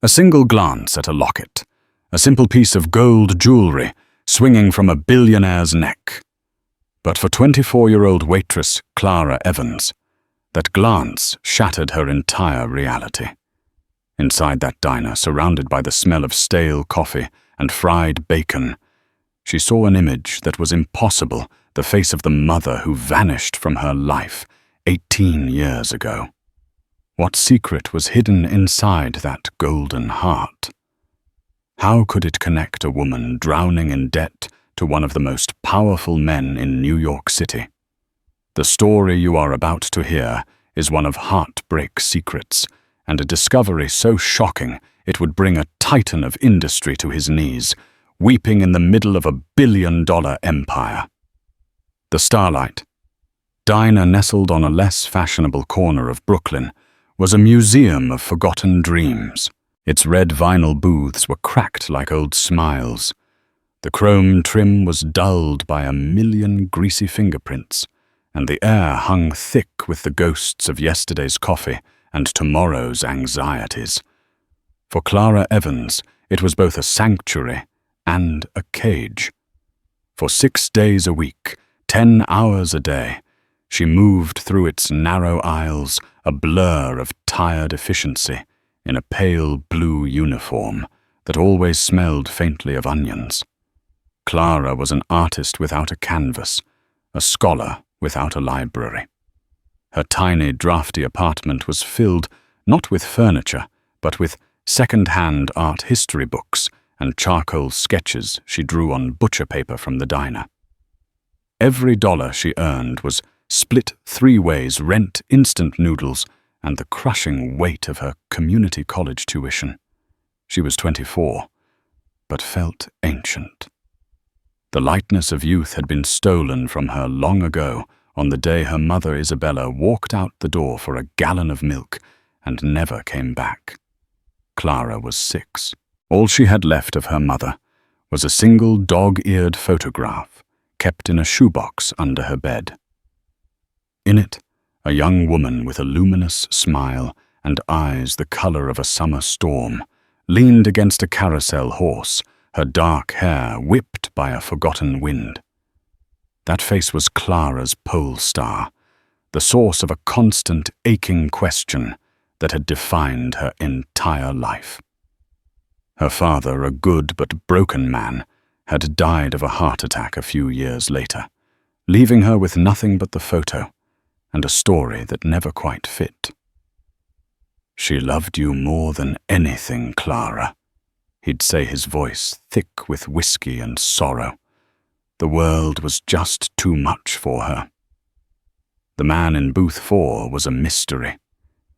A single glance at a locket, a simple piece of gold jewelry swinging from a billionaire's neck. But for 24-year-old waitress Clara Evans, that glance shattered her entire reality. Inside that diner, surrounded by the smell of stale coffee and fried bacon, she saw an image that was impossible, the face of the mother who vanished from her life 18 years ago. What secret was hidden inside that golden heart? How could it connect a woman drowning in debt to one of the most powerful men in New York City? The story you are about to hear is one of heartbreak secrets, and a discovery so shocking it would bring a titan of industry to his knees, weeping in the middle of a billion-dollar empire. The Starlight, diner nestled on a less fashionable corner of Brooklyn, was a museum of forgotten dreams. Its red vinyl booths were cracked like old smiles. The chrome trim was dulled by a million greasy fingerprints, and the air hung thick with the ghosts of yesterday's coffee and tomorrow's anxieties. For Clara Evans, it was both a sanctuary and a cage. For 6 days a week, 10 hours a day, she moved through its narrow aisles, a blur of tired efficiency, in a pale blue uniform that always smelled faintly of onions. Clara was an artist without a canvas, a scholar without a library. Her tiny, drafty apartment was filled not with furniture, but with second-hand art history books and charcoal sketches she drew on butcher paper from the diner. Every dollar she earned was split 3 ways: rent, instant noodles, and the crushing weight of her community college tuition. She was 24, but felt ancient. The lightness of youth had been stolen from her long ago on the day her mother Isabella walked out the door for a gallon of milk and never came back. Clara was 6. All she had left of her mother was a single dog-eared photograph kept in a shoebox under her bed. In it, a young woman with a luminous smile and eyes the color of a summer storm leaned against a carousel horse, her dark hair whipped by a forgotten wind. That face was Clara's pole star, the source of a constant aching question that had defined her entire life. Her father, a good but broken man, had died of a heart attack a few years later, leaving her with nothing but the photo and a story that never quite fit. "She loved you more than anything, Clara," he'd say, his voice thick with whiskey and sorrow. The world was just too much for her. The man in booth 4 was a mystery.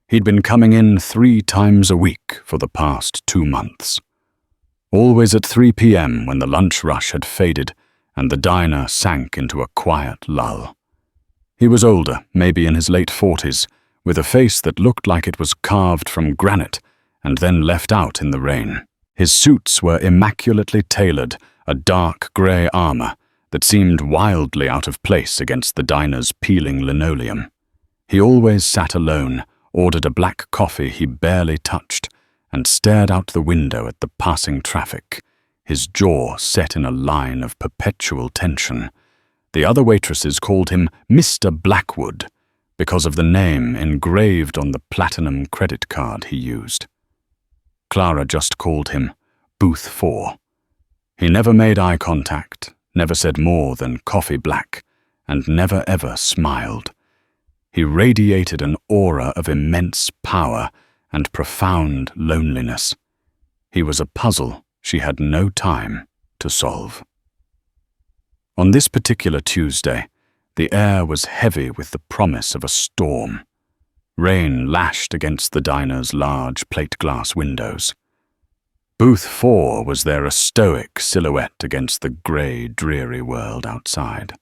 He'd been coming in 3 times a week for the past 2 months. Always at 3 p.m. when the lunch rush had faded and the diner sank into a quiet lull. He was older, maybe in his late 40s, with a face that looked like it was carved from granite and then left out in the rain. His suits were immaculately tailored, a dark grey armor that seemed wildly out of place against the diner's peeling linoleum. He always sat alone, ordered a black coffee he barely touched, and stared out the window at the passing traffic, his jaw set in a line of perpetual tension. The other waitresses called him Mr. Blackwood because of the name engraved on the platinum credit card he used. Clara just called him Booth 4. He never made eye contact, never said more than coffee black, and never ever smiled. He radiated an aura of immense power and profound loneliness. He was a puzzle she had no time to solve. On this particular Tuesday, the air was heavy with the promise of a storm. Rain lashed against the diner's large plate-glass windows. Booth 4 was there, a stoic silhouette against the grey, dreary world outside.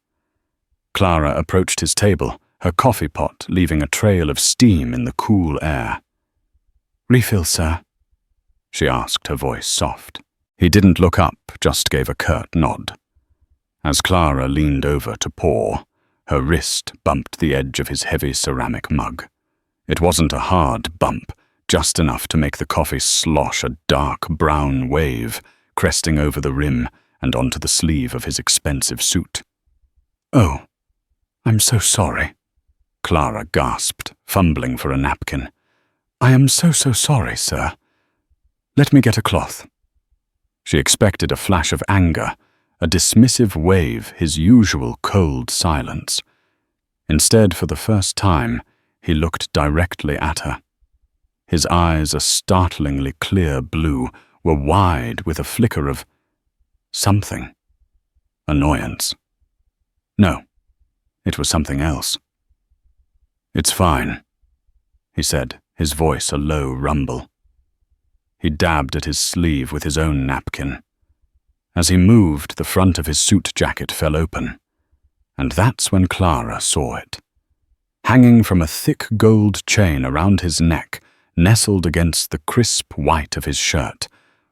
Clara approached his table, her coffee pot leaving a trail of steam in the cool air. "Refill, sir?" she asked, her voice soft. He didn't look up, just gave a curt nod. As Clara leaned over to pour, her wrist bumped the edge of his heavy ceramic mug. It wasn't a hard bump, just enough to make the coffee slosh a dark brown wave, cresting over the rim and onto the sleeve of his expensive suit. "Oh, I'm so sorry," Clara gasped, fumbling for a napkin. "I am so sorry, sir. Let me get a cloth." She expected a flash of anger, a dismissive wave his usual cold silence. Instead, for the first time, he looked directly at her. His eyes, a startlingly clear blue, were wide with a flicker of something. Annoyance. No, it was something else. "It's fine," he said, his voice a low rumble. He dabbed at his sleeve with his own napkin. As he moved, the front of his suit jacket fell open, and that's when Clara saw it. Hanging from a thick gold chain around his neck, nestled against the crisp white of his shirt,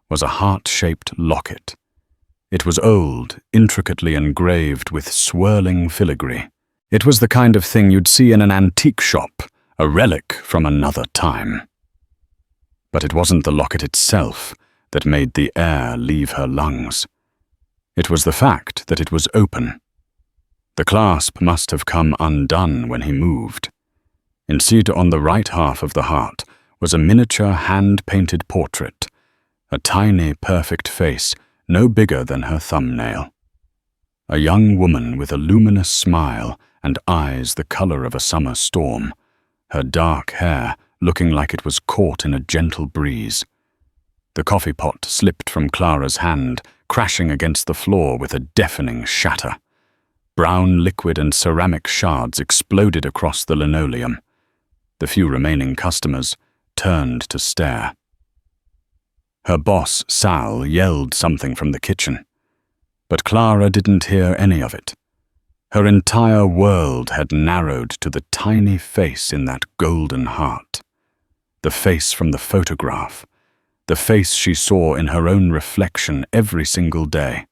was a heart-shaped locket. It was old, intricately engraved with swirling filigree. It was the kind of thing you'd see in an antique shop, a relic from another time. But it wasn't the locket itself that made the air leave her lungs. It was the fact that it was open. The clasp must have come undone when he moved. Instead, on the right half of the heart was a miniature hand-painted portrait, a tiny, perfect face no bigger than her thumbnail. A young woman with a luminous smile and eyes the color of a summer storm, her dark hair looking like it was caught in a gentle breeze. The coffee pot slipped from Clara's hand, crashing against the floor with a deafening shatter. Brown liquid and ceramic shards exploded across the linoleum. The few remaining customers turned to stare. Her boss, Sal, yelled something from the kitchen, but Clara didn't hear any of it. Her entire world had narrowed to the tiny face in that golden heart. The face from the photograph, the face she saw in her own reflection every single day,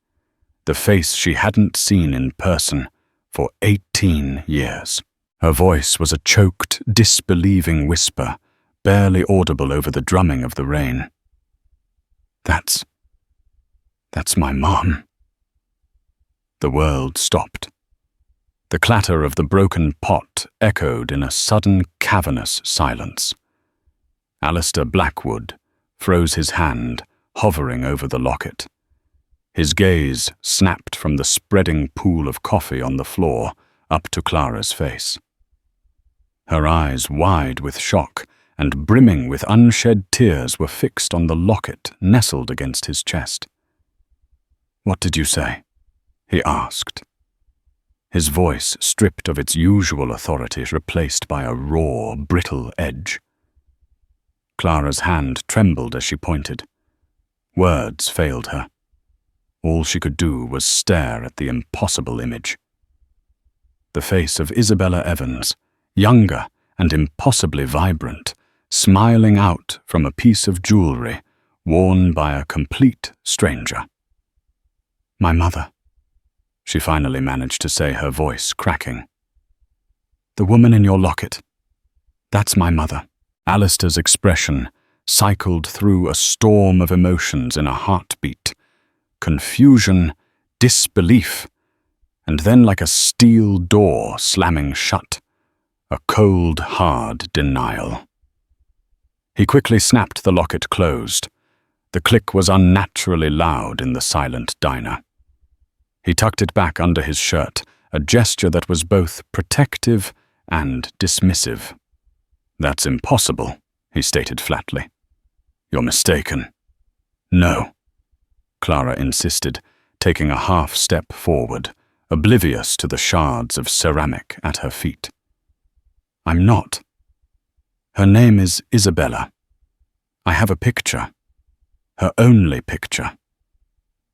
the face she hadn't seen in person for 18 years. Her voice was a choked, disbelieving whisper, barely audible over the drumming of the rain. That's my mom." The world stopped. The clatter of the broken pot echoed in a sudden cavernous silence. Alistair Blackwood froze his hand, hovering over the locket. His gaze snapped from the spreading pool of coffee on the floor up to Clara's face. Her eyes, wide with shock and brimming with unshed tears, were fixed on the locket nestled against his chest. "What did you say?" he asked. His voice, stripped of its usual authority, replaced by a raw, brittle edge. Clara's hand trembled as she pointed. Words failed her. All she could do was stare at the impossible image. The face of Isabella Evans, younger and impossibly vibrant, smiling out from a piece of jewelry worn by a complete stranger. "My mother," she finally managed to say, her voice cracking. "The woman in your locket. That's my mother." Alistair's expression cycled through a storm of emotions in a heartbeat. Confusion, disbelief, and then, like a steel door slamming shut, a cold, hard denial. He quickly snapped the locket closed. The click was unnaturally loud in the silent diner. He tucked it back under his shirt, a gesture that was both protective and dismissive. "That's impossible," he stated flatly. "You're mistaken." "No," Clara insisted, taking a half-step forward, oblivious to the shards of ceramic at her feet. "I'm not. Her name is Isabella. I have a picture. Her only picture."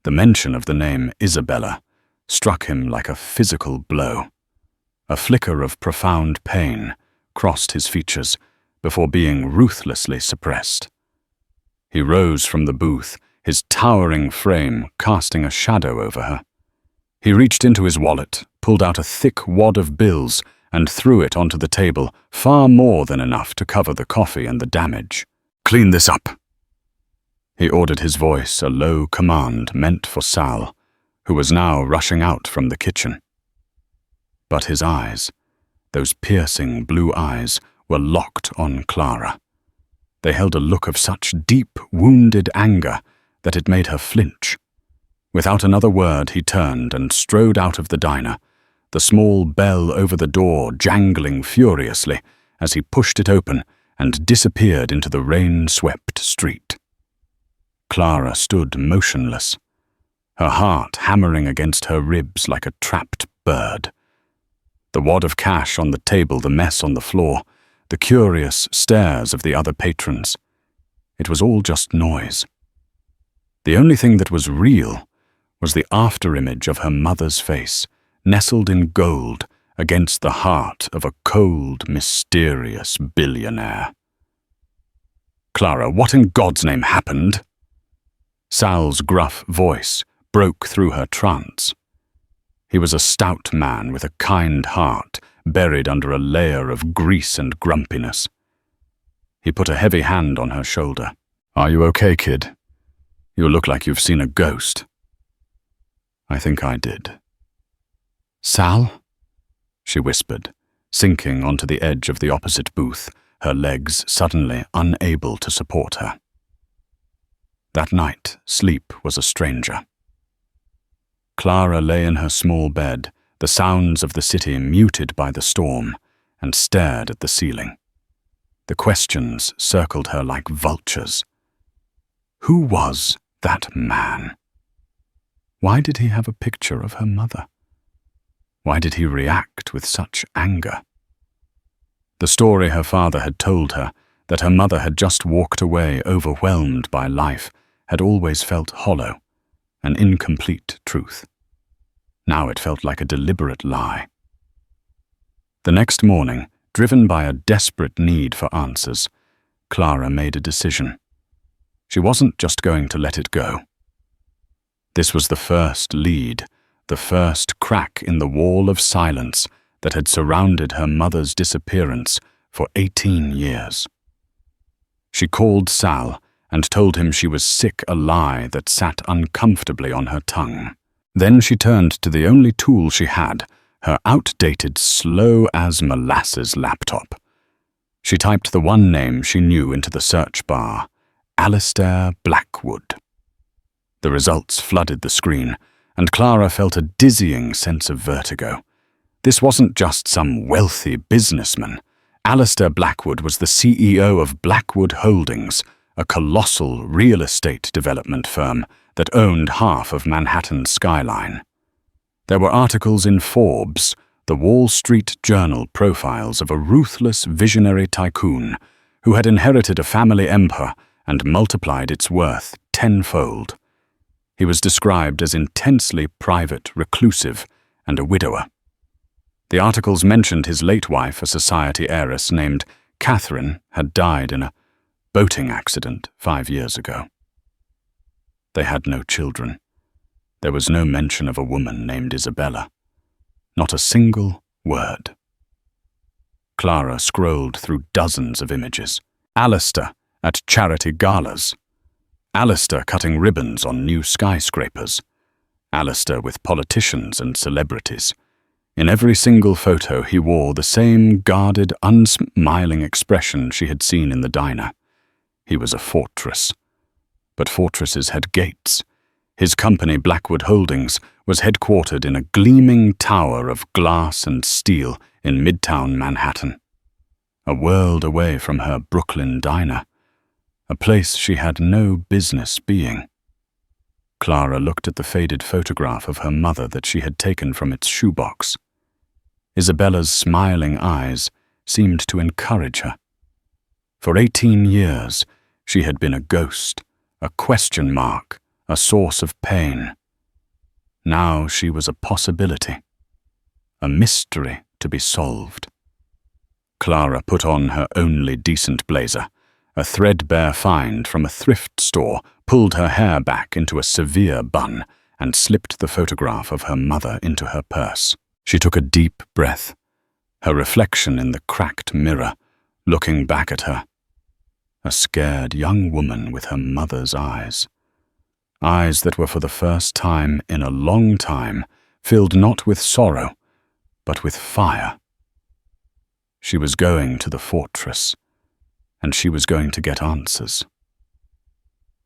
The mention of the name Isabella struck him like a physical blow. A flicker of profound pain crossed his features before being ruthlessly suppressed. He rose from the booth, his towering frame casting a shadow over her. He reached into his wallet, pulled out a thick wad of bills, and threw it onto the table, far more than enough to cover the coffee and the damage. clean this up." He ordered, his voice a low command meant for Sal, who was now rushing out from the kitchen. But his eyes, those piercing blue eyes, were locked on Clara. They held a look of such deep, wounded anger that it made her flinch. Without another word, he turned and strode out of the diner, the small bell over the door jangling furiously as he pushed it open and disappeared into the rain-swept street. Clara stood motionless, her heart hammering against her ribs like a trapped bird. The wad of cash on the table, the mess on the floor, the curious stares of the other patrons. It was all just noise. The only thing that was real was the afterimage of her mother's face, nestled in gold against the heart of a cold, mysterious billionaire. "Clara, what in God's name happened?" Sal's gruff voice broke through her trance. He was a stout man with a kind heart buried under a layer of grease and grumpiness. He put a heavy hand on her shoulder. "Are you okay, kid? You look like you've seen a ghost." "I think I did." "Sal?" she whispered, sinking onto the edge of the opposite booth, her legs suddenly unable to support her. That night, sleep was a stranger. Clara lay in her small bed, the sounds of the city muted by the storm, and stared at the ceiling. The questions circled her like vultures. Who was that man? Why did he have a picture of her mother? Why did he react with such anger? The story her father had told her, that her mother had just walked away overwhelmed by life, had always felt hollow, an incomplete truth. Now it felt like a deliberate lie. The next morning, driven by a desperate need for answers, Clara made a decision. She wasn't just going to let it go. This was the first lead, the first crack in the wall of silence that had surrounded her mother's disappearance for 18 years. She called Sal and told him she was sick a lie that sat uncomfortably on her tongue. Then she turned to the only tool she had, her outdated, slow-as-molasses laptop. She typed the one name she knew into the search bar, Alistair Blackwood. The results flooded the screen, and Clara felt a dizzying sense of vertigo. This wasn't just some wealthy businessman. Alistair Blackwood was the CEO of Blackwood Holdings, a colossal real estate development firm that owned half of Manhattan's skyline. There were articles in Forbes, the Wall Street Journal profiles of a ruthless visionary tycoon who had inherited a family empire and multiplied its worth tenfold. He was described as intensely private, reclusive, and a widower. The articles mentioned his late wife, a society heiress named Catherine, had died in a boating accident 5 years ago. They had no children. There was no mention of a woman named Isabella. Not a single word. Clara scrolled through dozens of images. Alistair at charity galas. Alistair cutting ribbons on new skyscrapers. Alistair with politicians and celebrities. In every single photo, he wore the same guarded, unsmiling expression she had seen in the diner. He was a fortress. But fortresses had gates. His company, Blackwood Holdings, was headquartered in a gleaming tower of glass and steel in Midtown Manhattan. A world away from her Brooklyn diner. A place she had no business being. Clara looked at the faded photograph of her mother that she had taken from its shoebox. Isabella's smiling eyes seemed to encourage her. For 18 years, she had been a ghost, a question mark, a source of pain. Now she was a possibility, a mystery to be solved. Clara put on her only decent blazer, a threadbare find from a thrift store, pulled her hair back into a severe bun, and slipped the photograph of her mother into her purse. She took a deep breath, her reflection in the cracked mirror, looking back at her. a scared young woman with her mother's eyes. Eyes that were for the first time in a long time filled not with sorrow, but with fire. She was going to the fortress, and she was going to get answers.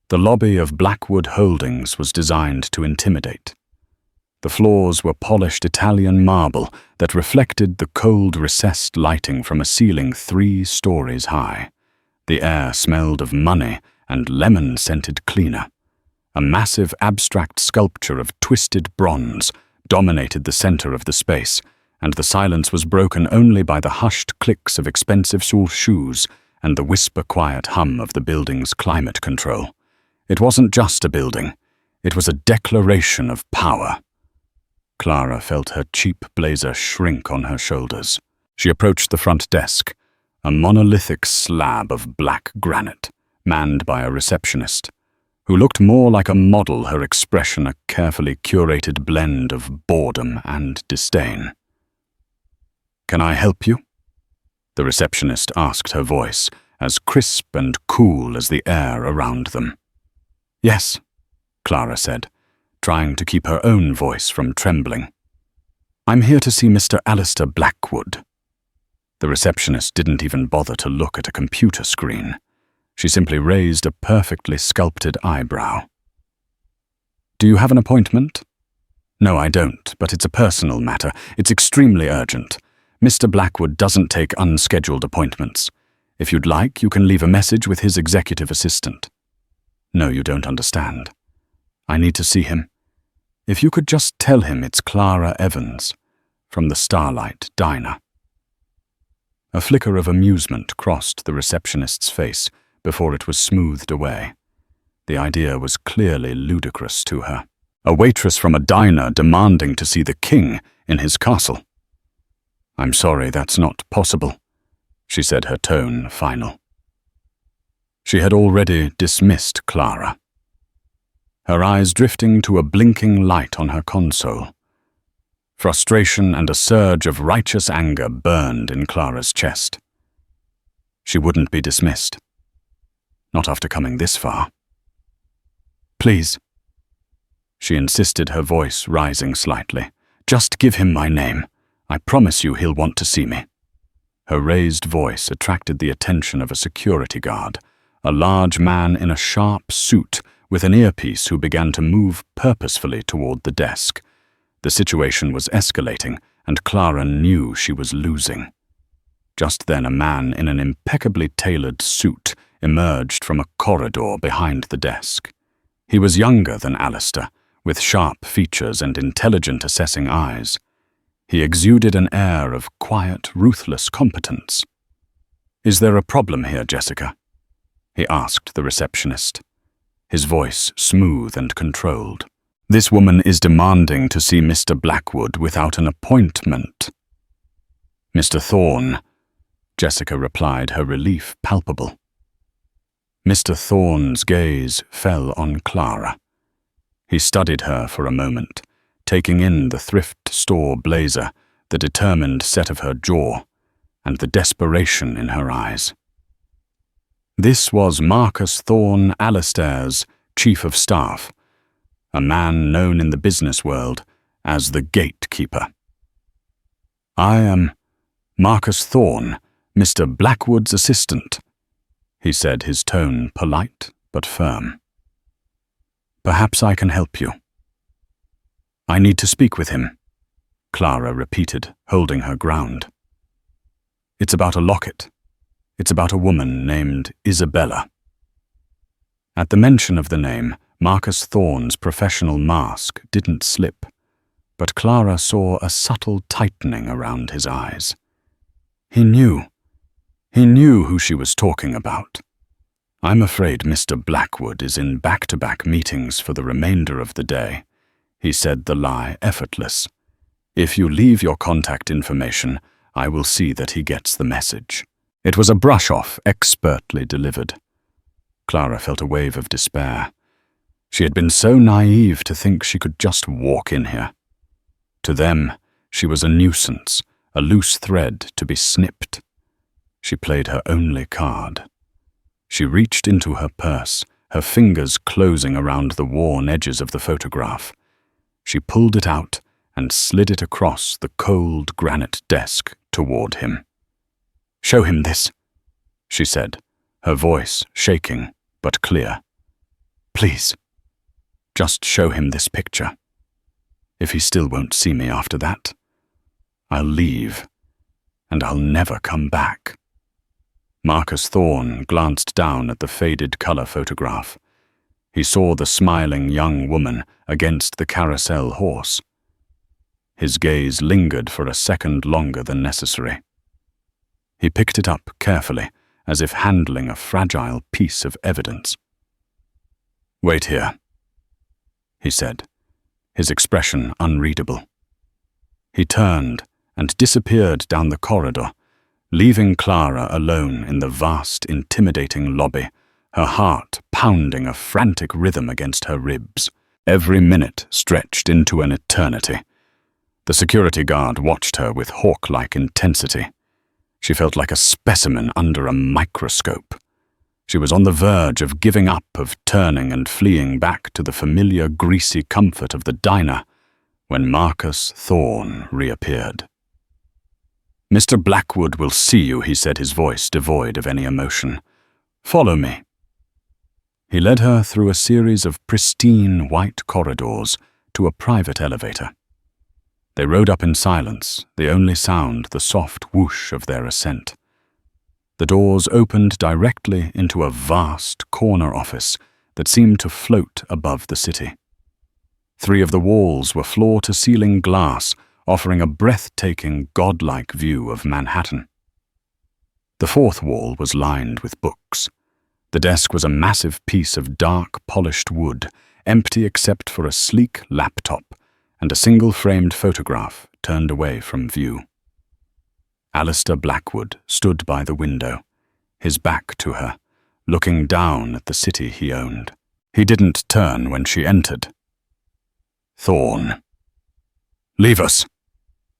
The lobby of Blackwood Holdings was designed to intimidate. The floors were polished Italian marble that reflected the cold recessed lighting from a ceiling 3 stories high. The air smelled of money and lemon-scented cleaner. A massive abstract sculpture of twisted bronze dominated the center of the space, and the silence was broken only by the hushed clicks of expensive sole shoes and the whisper-quiet hum of the building's climate control. It wasn't just a building. It was a declaration of power. Clara felt her cheap blazer shrink on her shoulders. She approached the front desk, a monolithic slab of black granite, manned by a receptionist, who looked more like a model, her expression a carefully curated blend of boredom and disdain. "Can I help you?" the receptionist asked, her voice as crisp and cool as the air around them. "Yes," Clara said, trying to keep her own voice from trembling. "I'm here to see Mr. Alistair Blackwood." The receptionist didn't even bother to look at a computer screen. She simply raised a perfectly sculpted eyebrow. "Do you have an appointment?" "No, I don't, but it's a personal matter. It's extremely urgent. Mr. Blackwood doesn't take unscheduled appointments. If you'd like, you can leave a message with his executive assistant." "No, you don't understand. I need to see him. If you could just tell him it's Clara Evans from the Starlight Diner." A flicker of amusement crossed the receptionist's face before it was smoothed away. The idea was clearly ludicrous to her. A waitress from a diner demanding to see the king in his castle. "I'm sorry, that's not possible," she said, her tone final. She had already dismissed Clara. Her eyes drifting to a blinking light on her console. Frustration and a surge of righteous anger burned in Clara's chest. She wouldn't be dismissed. Not after coming this far. "Please," she insisted, her voice rising slightly. "Just give him my name. I promise you he'll want to see me." Her raised voice attracted the attention of a security guard, a large man in a sharp suit with an earpiece who began to move purposefully toward the desk. The situation was escalating, and Clara knew she was losing. Just then a man in an impeccably tailored suit emerged from a corridor behind the desk. He was younger than Alistair, with sharp features and intelligent assessing eyes. He exuded an air of quiet, ruthless competence. "Is there a problem here, Jessica?" he asked the receptionist, his voice smooth and controlled. "This woman is demanding to see Mr. Blackwood without an appointment." "Mr. Thorne," Jessica replied, her relief palpable. Mr. Thorne's gaze fell on Clara. He studied her for a moment, taking in the thrift store blazer, the determined set of her jaw, and the desperation in her eyes. This was Marcus Thorne, Alistair's chief of staff, a man known in the business world as the gatekeeper. "I am Marcus Thorne, Mr. Blackwood's assistant," he said, his tone polite but firm. "Perhaps I can help you." "I need to speak with him," Clara repeated, holding her ground. "It's about a locket. It's about a woman named Isabella." At the mention of the name, Marcus Thorne's professional mask didn't slip, but Clara saw a subtle tightening around his eyes. He knew who she was talking about. "I'm afraid Mr. Blackwood is in back-to-back meetings for the remainder of the day," he said, the lie effortless. "If you leave your contact information, I will see that he gets the message." It was a brush-off, expertly delivered. Clara felt a wave of despair. She had been so naive to think she could just walk in here. To them, she was a nuisance, a loose thread to be snipped. She played her only card. She reached into her purse, her fingers closing around the worn edges of the photograph. She pulled it out and slid it across the cold granite desk toward him. "Show him this," she said, her voice shaking but clear. "Please, just show him this picture. If he still won't see me after that, I'll leave, and I'll never come back." Marcus Thorne glanced down at the faded color photograph. He saw the smiling young woman against the carousel horse. His gaze lingered for a second longer than necessary. He picked it up carefully, as if handling a fragile piece of evidence. "Wait here," he said, his expression unreadable. He turned and disappeared down the corridor, leaving Clara alone in the vast, intimidating lobby, her heart pounding a frantic rhythm against her ribs. Every minute stretched into an eternity. The security guard watched her with hawk-like intensity. She felt like a specimen under a microscope. She was on the verge of giving up, of turning and fleeing back to the familiar greasy comfort of the diner, when Marcus Thorne reappeared. "Mr. Blackwood will see you," he said, his voice devoid of any emotion. "Follow me." He led her through a series of pristine white corridors to a private elevator. They rode up in silence, the only sound the soft whoosh of their ascent. The doors opened directly into a vast corner office that seemed to float above the city. 3 of the walls were floor-to-ceiling glass, offering a breathtaking, godlike view of Manhattan. The 4th wall was lined with books. The desk was a massive piece of dark, polished wood, empty except for a sleek laptop and a single-framed photograph turned away from view. Alistair Blackwood stood by the window, his back to her, looking down at the city he owned. He didn't turn when she entered. "Thorne." "Leave us,"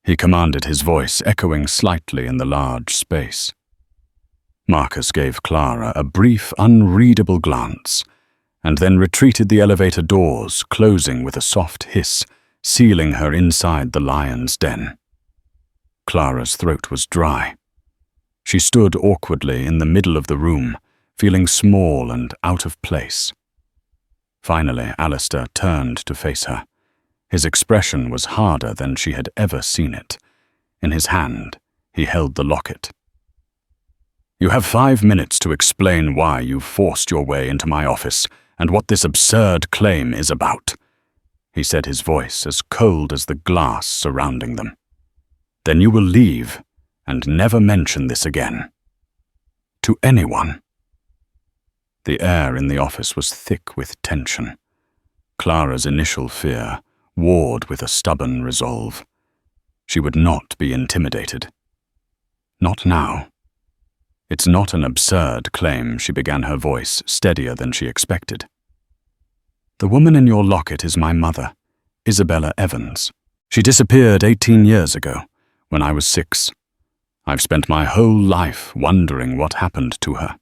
he commanded, his voice echoing slightly in the large space. Marcus gave Clara a brief, unreadable glance, and then retreated the elevator doors, closing with a soft hiss, sealing her inside the lion's den. Clara's throat was dry. She stood awkwardly in the middle of the room, feeling small and out of place. Finally, Alistair turned to face her. His expression was harder than she had ever seen it. In his hand, he held the locket. "You have 5 minutes to explain why you forced your way into my office and what this absurd claim is about," he said, his voice as cold as the glass surrounding them. "Then you will leave and never mention this again. To anyone." The air in the office was thick with tension. Clara's initial fear warred with a stubborn resolve. She would not be intimidated. Not now. "It's not an absurd claim," she began, her voice steadier than she expected. "The woman in your locket is my mother, Isabella Evans. She disappeared 18 years ago, when I was 6. I've spent my whole life wondering what happened to her.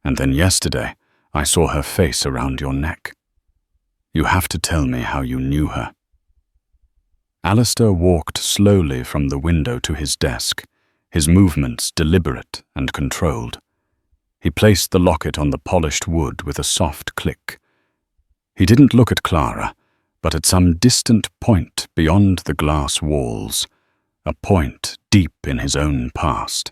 And then yesterday, I saw her face around your neck. You have to tell me how you knew her." Alistair walked slowly from the window to his desk, his movements deliberate and controlled. He placed the locket on the polished wood with a soft click. He didn't look at Clara, but at some distant point beyond the glass walls, a point deep in his own past.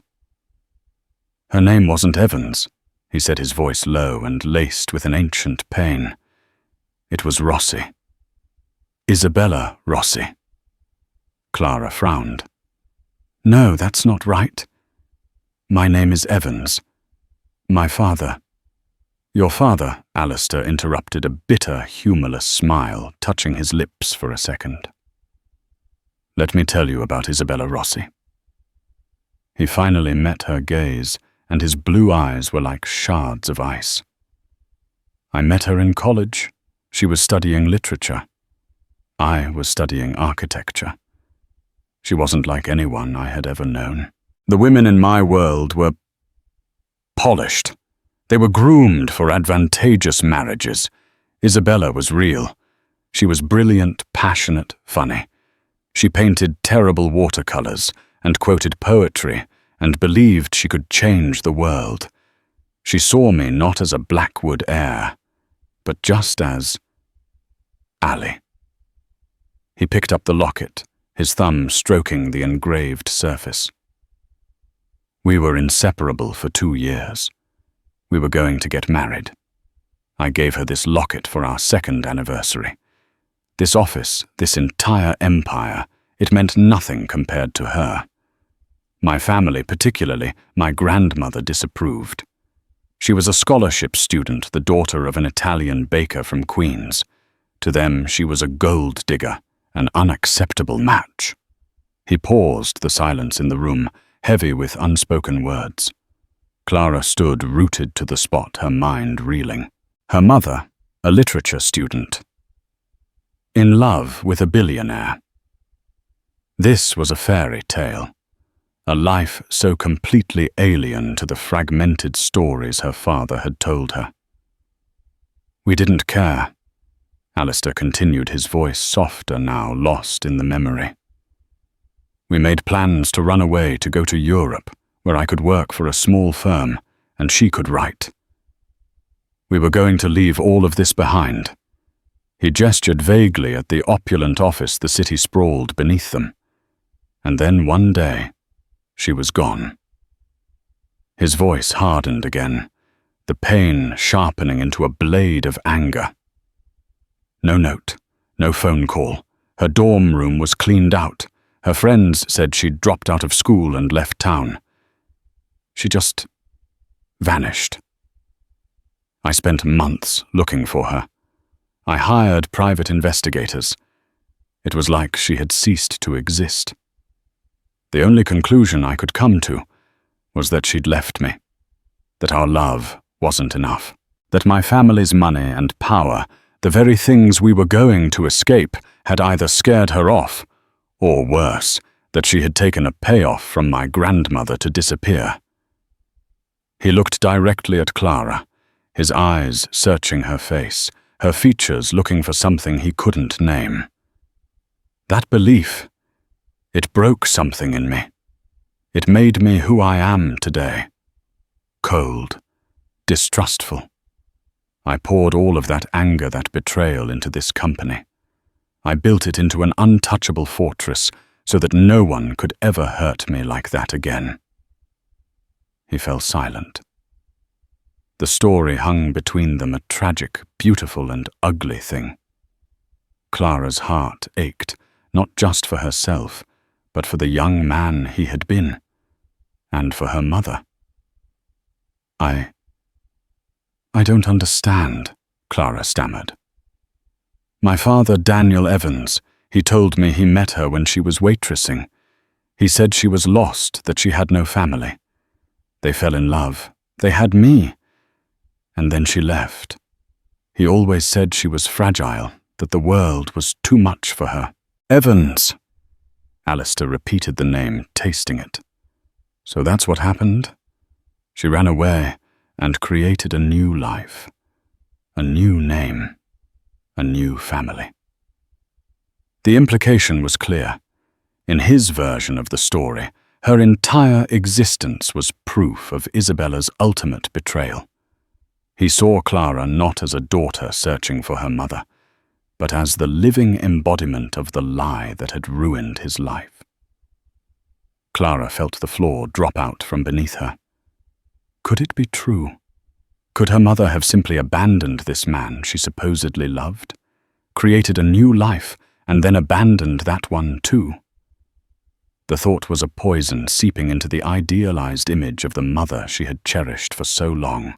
"Her name wasn't Evans," he said, his voice low and laced with an ancient pain. "It was Rossi. Isabella Rossi." Clara frowned. "No, that's not right. My name is Evans. My father—" "Your father," Alistair interrupted, a bitter, humorless smile touching his lips for a second. "Let me tell you about Isabella Rossi." He finally met her gaze, and his blue eyes were like shards of ice. "I met her in college. She was studying literature. I was studying architecture. She wasn't like anyone I had ever known. The women in my world were polished, They were groomed for advantageous marriages. Isabella was real. She was brilliant, passionate, funny. She painted terrible watercolors and quoted poetry and believed she could change the world. She saw me not as a Blackwood heir, but just as Ali. He picked up the locket, his thumb stroking the engraved surface. We were inseparable for 2 years. We were going to get married. I gave her this locket for our 2nd anniversary. This office, this entire empire, it meant nothing compared to her. My family, particularly my grandmother, disapproved. She was a scholarship student, the daughter of an Italian baker from Queens. To them, she was a gold digger, an unacceptable match. He paused, the silence in the room, heavy with unspoken words. Clara stood rooted to the spot, her mind reeling. Her mother, a literature student. In love with a billionaire. This was a fairy tale. A life so completely alien to the fragmented stories her father had told her. We didn't care. Alistair continued, his voice softer now, lost in the memory. We made plans to run away, to go to Europe, where I could work for a small firm, and she could write. We were going to leave all of this behind. He gestured vaguely at the opulent office the city sprawled beneath them. And then one day, she was gone. His voice hardened again, the pain sharpening into a blade of anger. No note, no phone call. Her dorm room was cleaned out. Her friends said she'd dropped out of school and left town. She just vanished. I spent months looking for her. I hired private investigators. It was like she had ceased to exist. The only conclusion I could come to was that she'd left me, that our love wasn't enough, that my family's money and power, the very things we were going to escape, had either scared her off, or worse, that she had taken a payoff from my grandmother to disappear. He looked directly at Clara, his eyes searching her face, her features looking for something he couldn't name. That belief, it broke something in me. It made me who I am today. Cold, distrustful. I poured all of that anger, that betrayal into this company. I built it into an untouchable fortress so that no one could ever hurt me like that again. He fell silent. The story hung between them, a tragic, beautiful, and ugly thing. Clara's heart ached, not just for herself, but for the young man he had been, and for her mother. I don't understand, Clara stammered. My father, Daniel Evans, he told me he met her when she was waitressing. He said she was lost, that she had no family. They fell in love. They had me. And then she left. He always said she was fragile, that the world was too much for her. Evans. Alistair repeated the name, tasting it. So that's what happened? She ran away and created a new life, a new name, a new family. The implication was clear. In his version of the story, her entire existence was proof of Isabella's ultimate betrayal. He saw Clara not as a daughter searching for her mother, but as the living embodiment of the lie that had ruined his life. Clara felt the floor drop out from beneath her. Could it be true? Could her mother have simply abandoned this man she supposedly loved, created a new life, and then abandoned that one too? The thought was a poison seeping into the idealized image of the mother she had cherished for so long.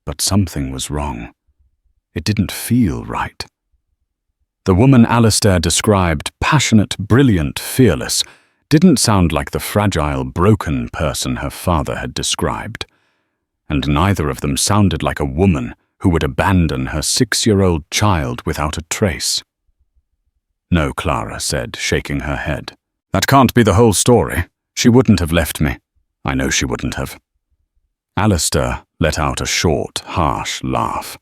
But something was wrong. It didn't feel right. The woman Alistair described, passionate, brilliant, fearless, didn't sound like the fragile, broken person her father had described. And neither of them sounded like a woman who would abandon her 6-year-old child without a trace. No, Clara said, shaking her head. That can't be the whole story. She wouldn't have left me. I know she wouldn't have. Alistair, let out a short, harsh laugh.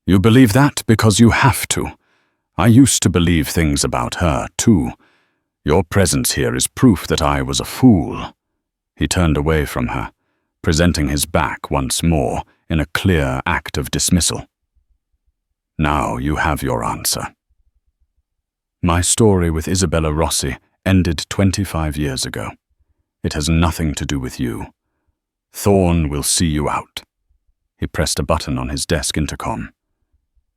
You believe that because you have to. I used to believe things about her, too. Your presence here is proof that I was a fool. He turned away from her, presenting his back once more in a clear act of dismissal. Now you have your answer. My story with Isabella Rossi ended 25 years ago. It has nothing to do with you. Thorne will see you out. He pressed a button on his desk intercom.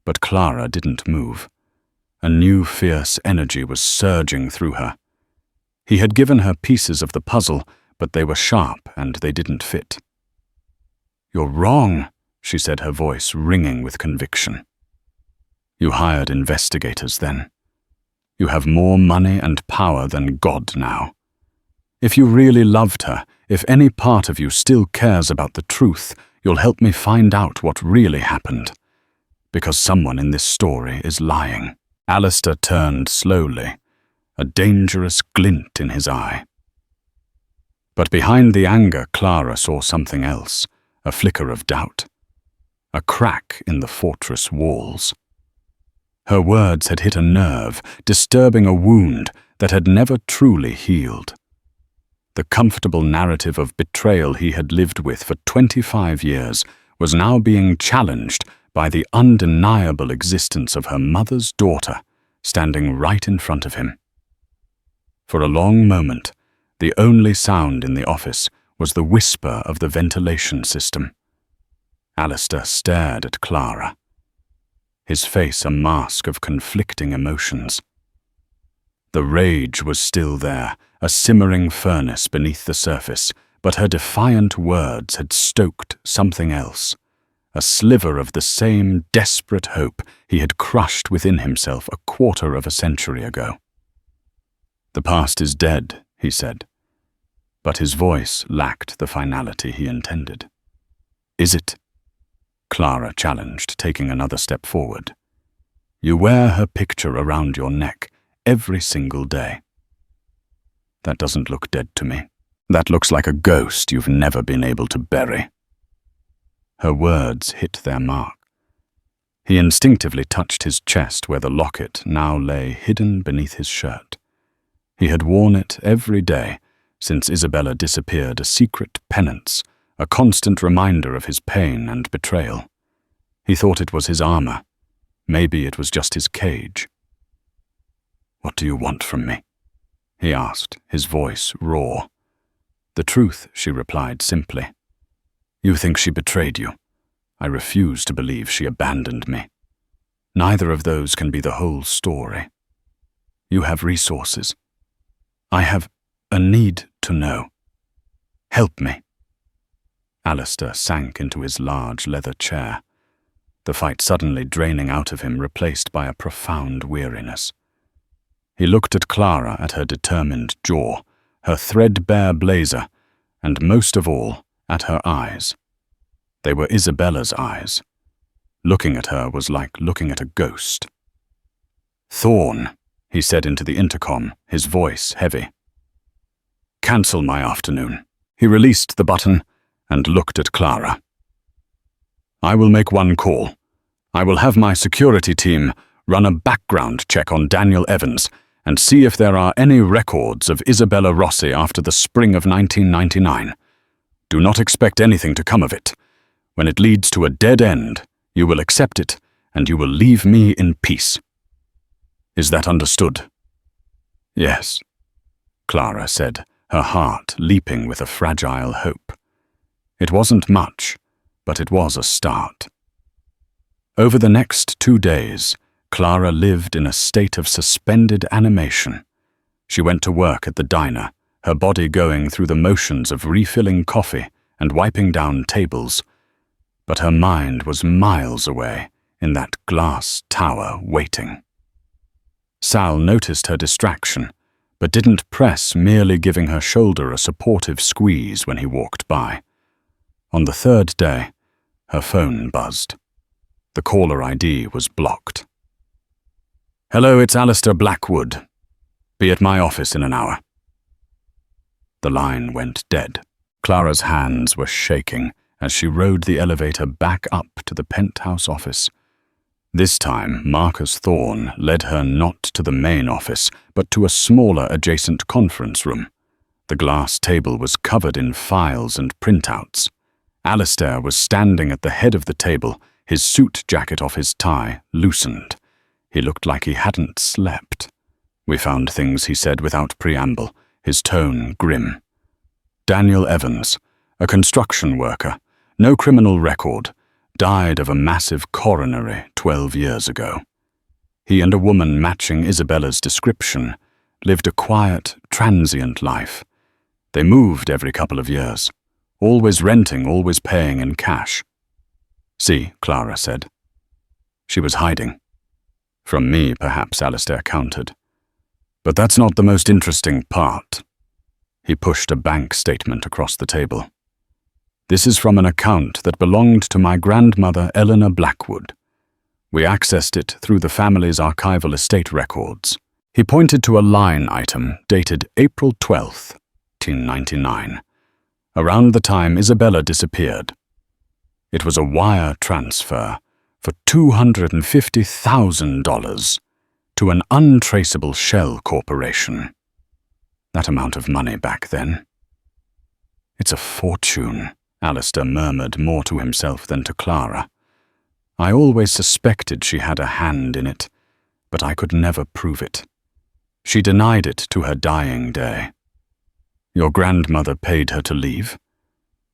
But Clara didn't move. A new fierce energy was surging through her. He had given her pieces of the puzzle, but they were sharp and they didn't fit. You're wrong, she said, her voice ringing with conviction. You hired investigators then. You have more money and power than God now. If you really loved her, if any part of you still cares about the truth, you'll help me find out what really happened. Because someone in this story is lying. Alistair turned slowly, a dangerous glint in his eye. But behind the anger, Clara saw something else, a flicker of doubt. A crack in the fortress walls. Her words had hit a nerve, disturbing a wound that had never truly healed. The comfortable narrative of betrayal he had lived with for 25 years was now being challenged by the undeniable existence of her mother's daughter standing right in front of him. For a long moment, the only sound in the office was the whisper of the ventilation system. Alistair stared at Clara, his face a mask of conflicting emotions. The rage was still there, a simmering furnace beneath the surface, but her defiant words had stoked something else, a sliver of the same desperate hope he had crushed within himself a quarter of a century ago. The past is dead, he said, but his voice lacked the finality he intended. Is it? Clara challenged, taking another step forward. You wear her picture around your neck every single day. That doesn't look dead to me. That looks like a ghost you've never been able to bury. Her words hit their mark. He instinctively touched his chest where the locket now lay hidden beneath his shirt. He had worn it every day since Isabella disappeared, a secret penance, a constant reminder of his pain and betrayal. He thought it was his armor. Maybe it was just his cage. What do you want from me? He asked, his voice raw. The truth, she replied simply. You think she betrayed you. I refuse to believe she abandoned me. Neither of those can be the whole story. You have resources. I have a need to know. Help me. Alistair sank into his large leather chair, the fight suddenly draining out of him, replaced by a profound weariness. He looked at Clara, at her determined jaw, her threadbare blazer, and most of all, at her eyes. They were Isabella's eyes. Looking at her was like looking at a ghost. Thorne, he said into the intercom, his voice heavy. Cancel my afternoon. He released the button and looked at Clara. I will make one call. I will have my security team run a background check on Daniel Evans and see if there are any records of Isabella Rossi after the spring of 1999. Do not expect anything to come of it. When it leads to a dead end, you will accept it and you will leave me in peace. Is that understood? Yes, Clara said, her heart leaping with a fragile hope. It wasn't much, but it was a start. Over the next 2 days, Clara lived in a state of suspended animation. She went to work at the diner, her body going through the motions of refilling coffee and wiping down tables, but her mind was miles away in that glass tower waiting. Sal noticed her distraction, but didn't press, merely giving her shoulder a supportive squeeze when he walked by. On the 3rd day, her phone buzzed. The caller ID was blocked. Hello, it's Alistair Blackwood. Be at my office in an hour. The line went dead. Clara's hands were shaking, as she rode the elevator back up to the penthouse office. This time, Marcus Thorne led her not to the main office, but to a smaller adjacent conference room. The glass table was covered in files and printouts. Alistair was standing at the head of the table, his suit jacket off his tie, loosened. He looked like he hadn't slept. "We found things," he said without preamble, his tone grim. Daniel Evans, a construction worker, no criminal record, died of a massive coronary 12 years ago. He and a woman matching Isabella's description lived a quiet, transient life. They moved every couple of years, always renting, always paying in cash. "See," Clara said. She was hiding. From me, perhaps, Alistair countered. But that's not the most interesting part. He pushed a bank statement across the table. "This is from an account that belonged to my grandmother, Eleanor Blackwood. We accessed it through the family's archival estate records." He pointed to a line item dated April 12th, 1999, around the time Isabella disappeared. It was a wire transfer for $250,000 to an untraceable shell corporation. That amount of money back then. "It's a fortune," Alistair murmured more to himself than to Clara. "I always suspected she had a hand in it, but I could never prove it. She denied it to her dying day." "Your grandmother paid her to leave?"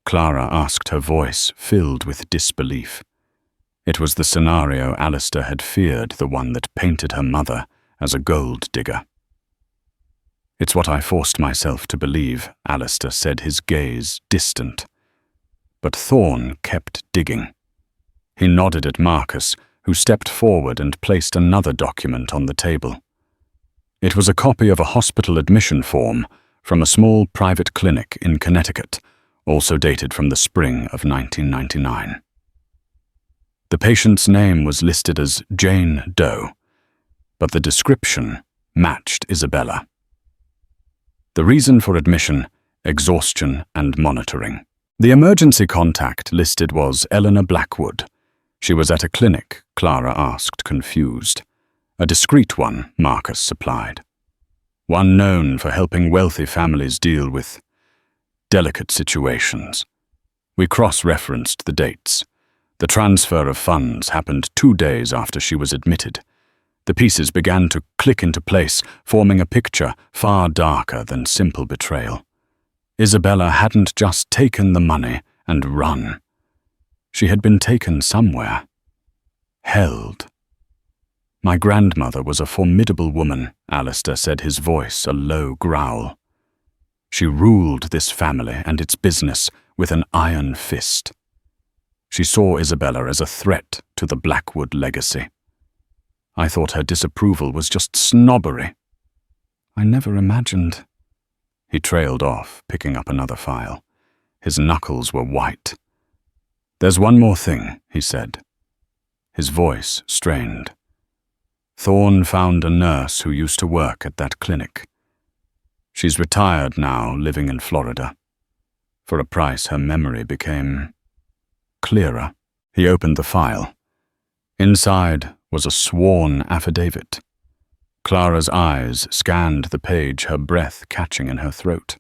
Clara asked, her voice filled with disbelief. It was the scenario Alistair had feared, the one that painted her mother as a gold digger. "It's what I forced myself to believe," Alistair said, his gaze distant. But Thorne kept digging. He nodded at Marcus, who stepped forward and placed another document on the table. It was a copy of a hospital admission form from a small private clinic in Connecticut, also dated from the spring of 1999. The patient's name was listed as Jane Doe, but the description matched Isabella. The reason for admission: exhaustion and monitoring. The emergency contact listed was Eleanor Blackwood. She was at a clinic, Clara asked, confused. A discreet one, Marcus supplied. One known for helping wealthy families deal with delicate situations. We cross-referenced the dates. The transfer of funds happened 2 days after she was admitted. The pieces began to click into place, forming a picture far darker than simple betrayal. Isabella hadn't just taken the money and run. She had been taken somewhere. Held. "My grandmother was a formidable woman," Alistair said, his voice a low growl. "She ruled this family and its business with an iron fist. She saw Isabella as a threat to the Blackwood legacy. I thought her disapproval was just snobbery. I never imagined." He trailed off, picking up another file. His knuckles were white. "There's one more thing," he said. His voice strained. "Thorne found a nurse who used to work at that clinic. She's retired now, living in Florida. For a price, her memory became clearer." He opened the file. Inside was a sworn affidavit. Clara's eyes scanned the page, her breath catching in her throat.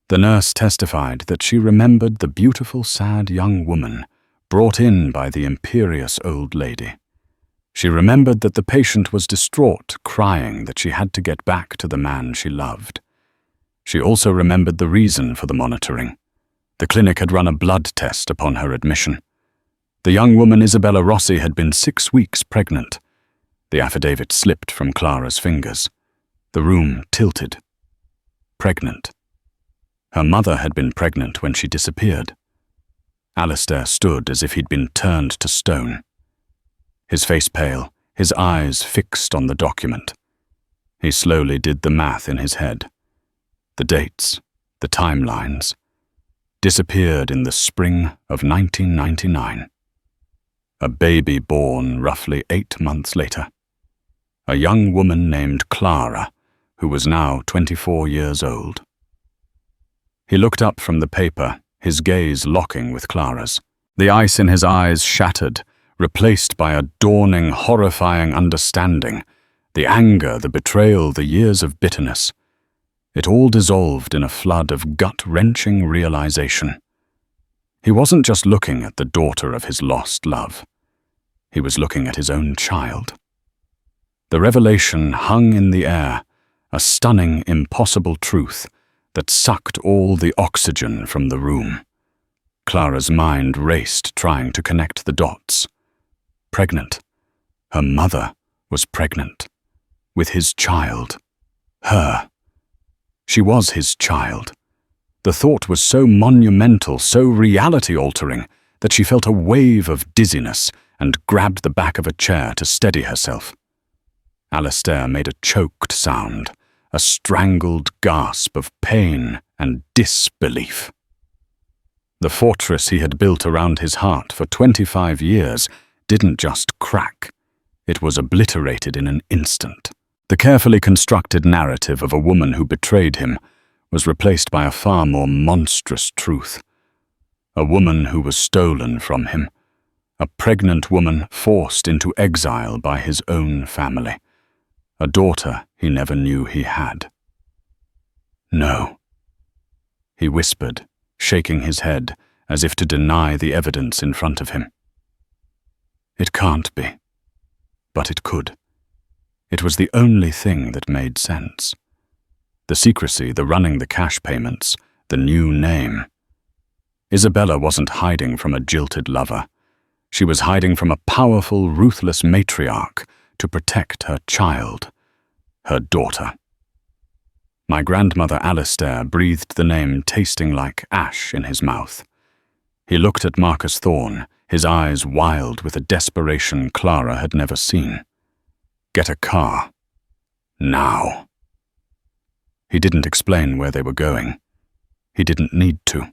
The nurse testified that she remembered the beautiful, sad young woman brought in by the imperious old lady. She remembered that the patient was distraught, crying that she had to get back to the man she loved. She also remembered the reason for the monitoring. The clinic had run a blood test upon her admission. The young woman, Isabella Rossi, had been 6 weeks pregnant. The affidavit slipped from Clara's fingers. The room tilted. Pregnant. Her mother had been pregnant when she disappeared. Alistair stood as if he'd been turned to stone. His face pale, his eyes fixed on the document. He slowly did the math in his head. The dates, the timelines. Disappeared in the spring of 1999. A baby born roughly 8 months later. A young woman named Clara, who was now 24 years old. He looked up from the paper, his gaze locking with Clara's. The ice in his eyes shattered, replaced by a dawning, horrifying understanding. The anger, the betrayal, the years of bitterness. It all dissolved in a flood of gut-wrenching realization. He wasn't just looking at the daughter of his lost love. He was looking at his own child. The revelation hung in the air, a stunning, impossible truth that sucked all the oxygen from the room. Clara's mind raced, trying to connect the dots. Pregnant. Her mother was pregnant. With his child. Her. She was his child. The thought was so monumental, so reality-altering, that she felt a wave of dizziness and grabbed the back of a chair to steady herself. Alistair made a choked sound, a strangled gasp of pain and disbelief. The fortress he had built around his heart for 25 years didn't just crack. It was obliterated in an instant. The carefully constructed narrative of a woman who betrayed him was replaced by a far more monstrous truth. A woman who was stolen from him. A pregnant woman forced into exile by his own family. A daughter he never knew he had. No, he whispered, shaking his head as if to deny the evidence in front of him. It can't be, but it could. It was the only thing that made sense. The secrecy, the running the cash payments, the new name. Isabella wasn't hiding from a jilted lover. She was hiding from a powerful, ruthless matriarch to protect her child, her daughter. My grandmother Alistair breathed the name tasting like ash in his mouth. He looked at Marcus Thorne, his eyes wild with a desperation Clara had never seen. Get a car. Now. He didn't explain where they were going. He didn't need to.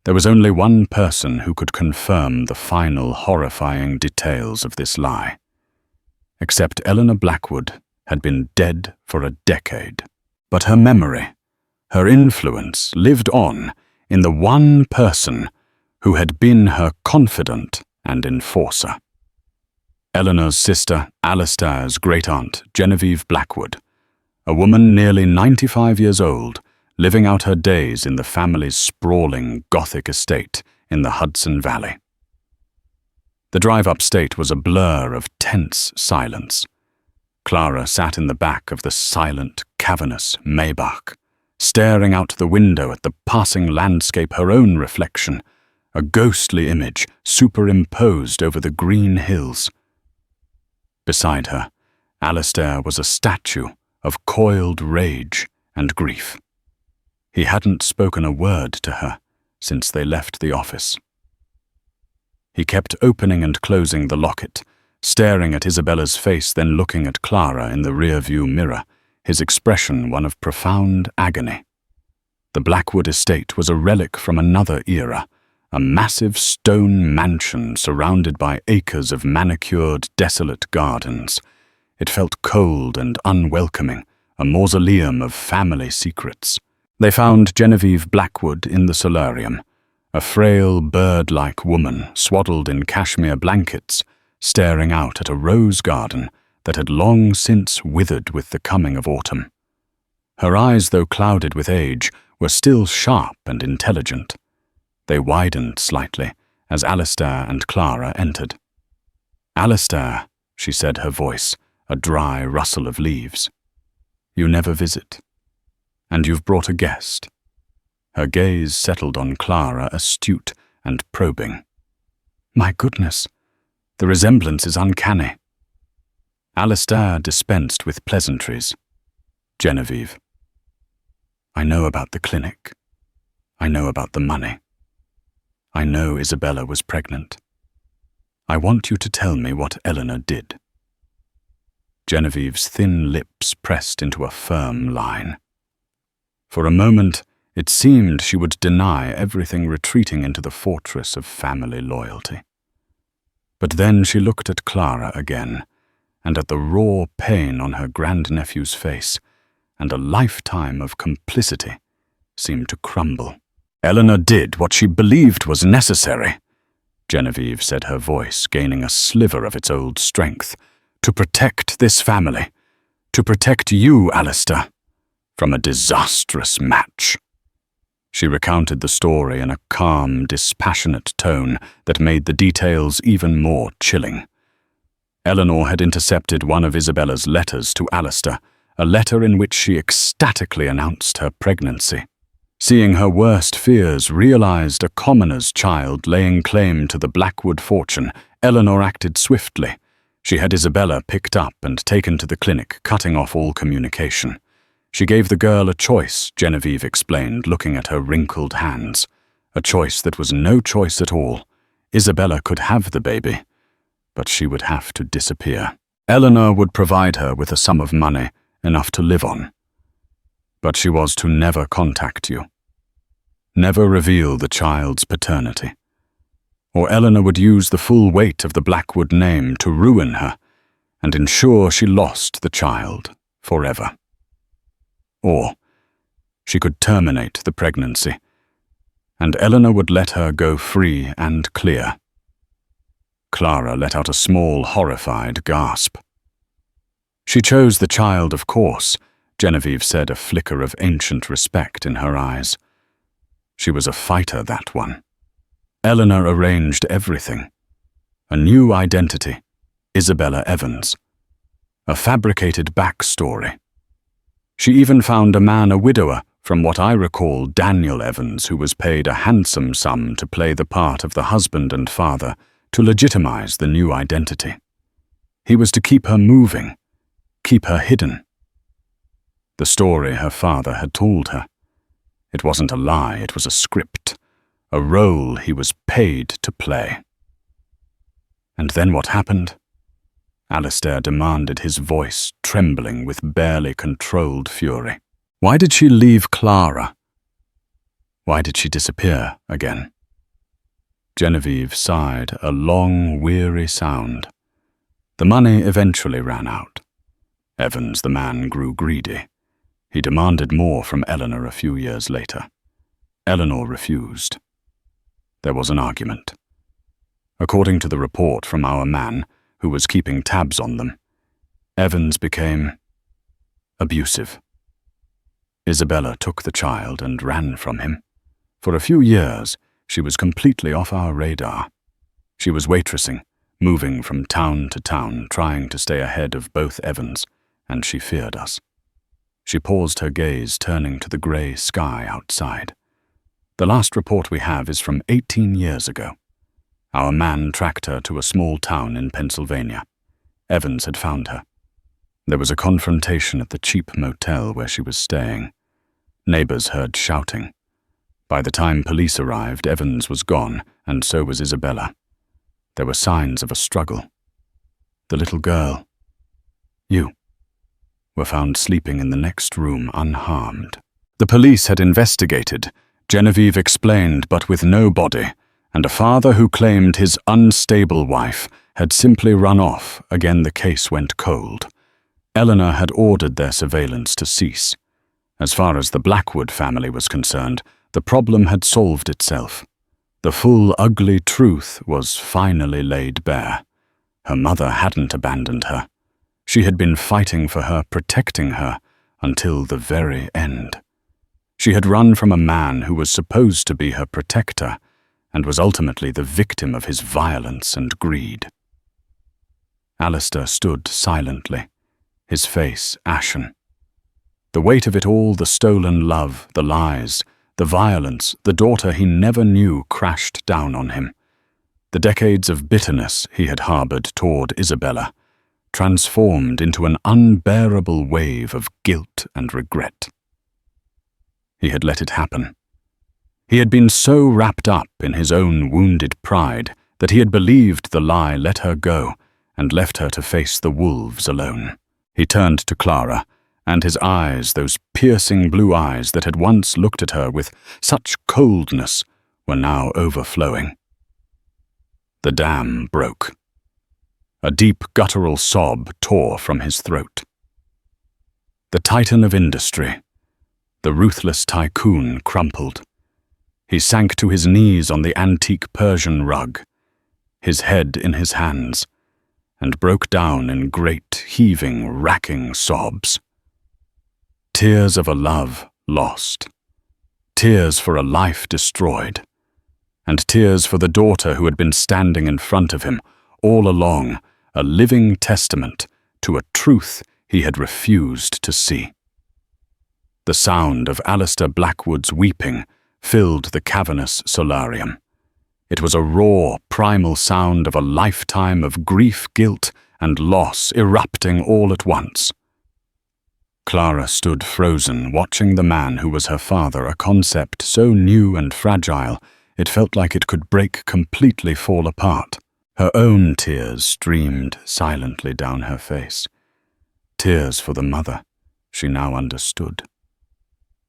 There was only one person who could confirm the final horrifying details of this lie. Except Alistair Blackwood had been dead for a decade. But her memory, her influence lived on in the one person who had been her confidant and enforcer. Eleanor's sister, Alistair's great-aunt, Genevieve Blackwood, a woman nearly 95 years old, living out her days in the family's sprawling Gothic estate in the Hudson Valley. The drive upstate was a blur of tense silence. Clara sat in the back of the silent, cavernous Maybach, staring out the window at the passing landscape, her own reflection, a ghostly image superimposed over the green hills. Beside her, Alistair was a statue of coiled rage and grief. He hadn't spoken a word to her since they left the office. He kept opening and closing the locket, staring at Isabella's face, then looking at Clara in the rear-view mirror, his expression one of profound agony. The Blackwood estate was a relic from another era, a massive stone mansion surrounded by acres of manicured, desolate gardens. It felt cold and unwelcoming, a mausoleum of family secrets. They found Genevieve Blackwood in the solarium, a frail, bird-like woman swaddled in cashmere blankets, staring out at a rose garden that had long since withered with the coming of autumn. Her eyes, though clouded with age, were still sharp and intelligent. They widened slightly as Alistair and Clara entered. "Alistair," she said, her voice a dry rustle of leaves. "You never visit. And you've brought a guest." Her gaze settled on Clara, astute and probing. "My goodness, the resemblance is uncanny." Alistair dispensed with pleasantries. "Genevieve, I know about the clinic. I know about the money. I know Isabella was pregnant. I want you to tell me what Eleanor did." Genevieve's thin lips pressed into a firm line. For a moment, it seemed she would deny everything, retreating into the fortress of family loyalty. But then she looked at Clara again, and at the raw pain on her grandnephew's face, and a lifetime of complicity seemed to crumble. Eleanor did what she believed was necessary, Genevieve said, her voice gaining a sliver of its old strength, to protect this family, to protect you, Alistair, from a disastrous match. She recounted the story in a calm, dispassionate tone that made the details even more chilling. Eleanor had intercepted one of Isabella's letters to Alistair, a letter in which she ecstatically announced her pregnancy. Seeing her worst fears realized, a commoner's child laying claim to the Blackwood fortune, Eleanor acted swiftly. She had Isabella picked up and taken to the clinic, cutting off all communication. She gave the girl a choice, Genevieve explained, looking at her wrinkled hands. A choice that was no choice at all. Isabella could have the baby, but she would have to disappear. Eleanor would provide her with a sum of money, enough to live on. But she was to never contact you. Never reveal the child's paternity. Or Eleanor would use the full weight of the Blackwood name to ruin her and ensure she lost the child forever. Or she could terminate the pregnancy, and Eleanor would let her go free and clear. Clara let out a small, horrified gasp. She chose the child, of course, Genevieve said, a flicker of ancient respect in her eyes. She was a fighter, that one. Eleanor arranged everything. A new identity, Isabella Evans. A fabricated backstory. She even found a man, a widower, from what I recall, Daniel Evans, who was paid a handsome sum to play the part of the husband and father, to legitimize the new identity. He was to keep her moving, keep her hidden. The story her father had told her. It wasn't a lie, it was a script, a role he was paid to play. And then what happened? Alistair demanded, his voice trembling with barely controlled fury. Why did she leave Clara? Why did she disappear again? Genevieve sighed, a long, weary sound. The money eventually ran out. Evans, the man, grew greedy. He demanded more from Eleanor a few years later. Eleanor refused. There was an argument. According to the report from our man, who was keeping tabs on them, Evans became abusive. Isabella took the child and ran from him. For a few years, she was completely off our radar. She was waitressing, moving from town to town, trying to stay ahead of both Evans, and she feared us. She paused, her gaze turning to the grey sky outside. The last report we have is from 18 years ago. Our man tracked her to a small town in Pennsylvania. Evans had found her. There was a confrontation at the cheap motel where she was staying. Neighbors heard shouting. By the time police arrived, Evans was gone, and so was Isabella. There were signs of a struggle. The little girl, you, were found sleeping in the next room unharmed. The police had investigated, Genevieve explained, but with no body, and a father who claimed his unstable wife had simply run off. Again, the case went cold. Eleanor had ordered their surveillance to cease. As far as the Blackwood family was concerned, the problem had solved itself. The full, ugly truth was finally laid bare. Her mother hadn't abandoned her. She had been fighting for her, protecting her, until the very end. She had run from a man who was supposed to be her protector, and was ultimately the victim of his violence and greed. Alistair stood silently, his face ashen. The weight of it all, the stolen love, the lies, the violence, the daughter he never knew, crashed down on him. The decades of bitterness he had harbored toward Isabella, transformed into an unbearable wave of guilt and regret. He had let it happen. He had been so wrapped up in his own wounded pride that he had believed the lie let her go and left her to face the wolves alone. He turned to Clara, and his eyes, those piercing blue eyes that had once looked at her with such coldness, were now overflowing. The dam broke. A deep guttural sob tore from his throat. The titan of industry, the ruthless tycoon, crumpled. He sank to his knees on the antique Persian rug, his head in his hands, and broke down in great, heaving, racking sobs. Tears of a love lost, tears for a life destroyed, and tears for the daughter who had been standing in front of him all along, a living testament to a truth he had refused to see. The sound of Alistair Blackwood's weeping filled the cavernous solarium. It was a raw, primal sound of a lifetime of grief, guilt, and loss erupting all at once. Clara stood frozen, watching the man who was her father, a concept so new and fragile it felt like it could break completely, fall apart. Her own tears streamed silently down her face. Tears for the mother she now understood,